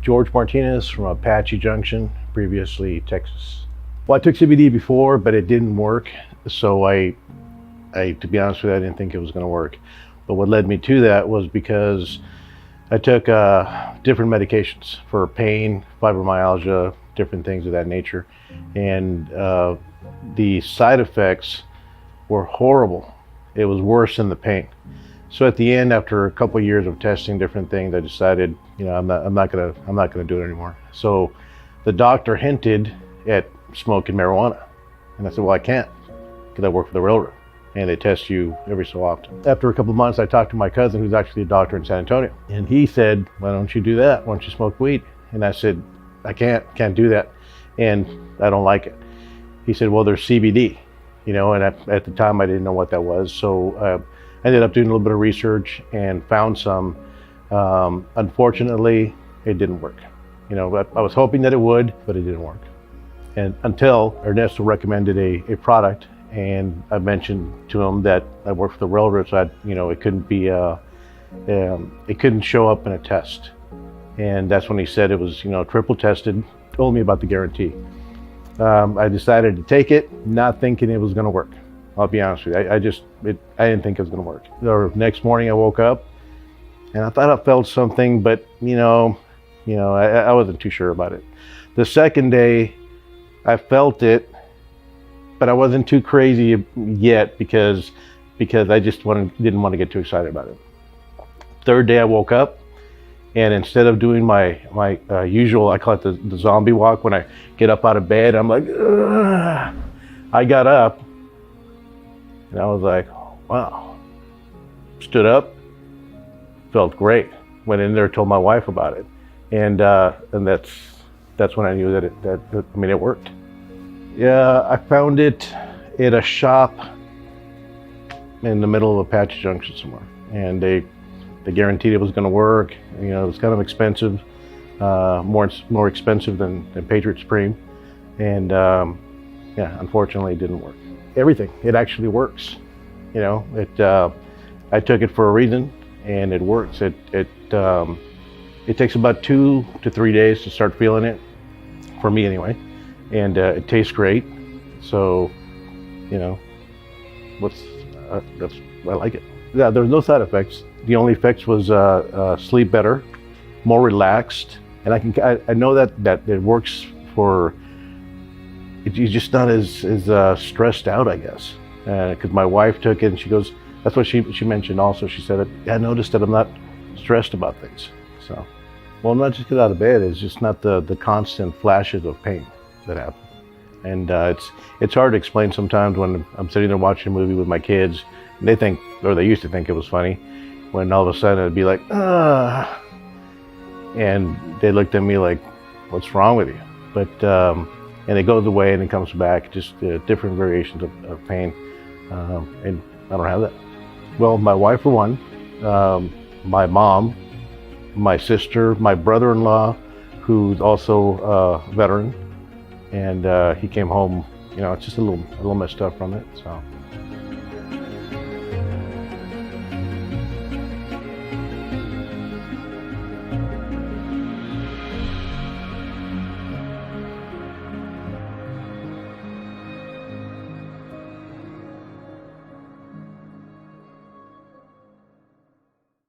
George Martinez from Apache Junction, previously Texas. Well, I took CBD before, but it didn't work. So I to be honest with you, I didn't think it was going to work. But what led me to that was because I took different medications for pain, fibromyalgia, different things of that nature. And the side effects were horrible. It was worse than the pain. So at the end, after a couple of years of testing different things, I decided, you know, I'm not gonna do it anymore. So the doctor hinted at smoking marijuana, and I said, well, I can't, because I work for the railroad, and they test you every so often. After a couple of months, I talked to my cousin, who's actually a doctor in San Antonio, and he said, why don't you do that? Why don't you smoke weed? And I said, I can't do that, and I don't like it. He said, well, there's CBD, you know, and at the time I didn't know what that was. So I ended up doing a little bit of research and found some. Unfortunately, it didn't work. You know, I was hoping that it would, but it didn't work. And until Ernesto recommended a product, and I mentioned to him that I work for the railroad, so you know, it couldn't be, it couldn't show up in a test. And that's when he said it was, you know, triple tested, told me about the guarantee. I decided to take it, not thinking it was going to work. I'll be honest with you. I didn't think it was going to work. The next morning I woke up and I thought I felt something, but you know, I wasn't too sure about it. The second day I felt it, but I wasn't too crazy yet because I just didn't want to get too excited about it. Third day I woke up, and instead of doing my usual, I call it the zombie walk, when I get up out of bed, I'm like, ugh. I got up and I was like, wow. Stood up, felt great. Went in there, told my wife about it, and that's when I knew that it worked. Yeah, I found it at a shop in the middle of Apache Junction somewhere, and they guaranteed it was going to work. You know, it was kind of expensive, more expensive than Patriot Supreme, and yeah, unfortunately, it didn't work. Everything, it actually works. You know, I took it for a reason, and it works. It takes about 2 to 3 days to start feeling it, for me anyway, and it tastes great. So, you know, I like it. Yeah, there's no side effects. The only effects was sleep better, more relaxed, and I know that it works for. You're just not as stressed out, I guess. Because my wife took it, and she goes, that's what she mentioned also. She said, I noticed that I'm not stressed about things. So, well, not just get out of bed, it's just not the constant flashes of pain that happen. And it's hard to explain sometimes when I'm sitting there watching a movie with my kids, and they think, or they used to think it was funny, when all of a sudden it'd be like, ah, and they looked at me like, what's wrong with you? But, and it goes away and it comes back, just different variations of pain, and I don't have that. Well, my wife for one, my mom, my sister, my brother-in-law, who's also a veteran, and he came home, you know, it's just a little messed up from it, so.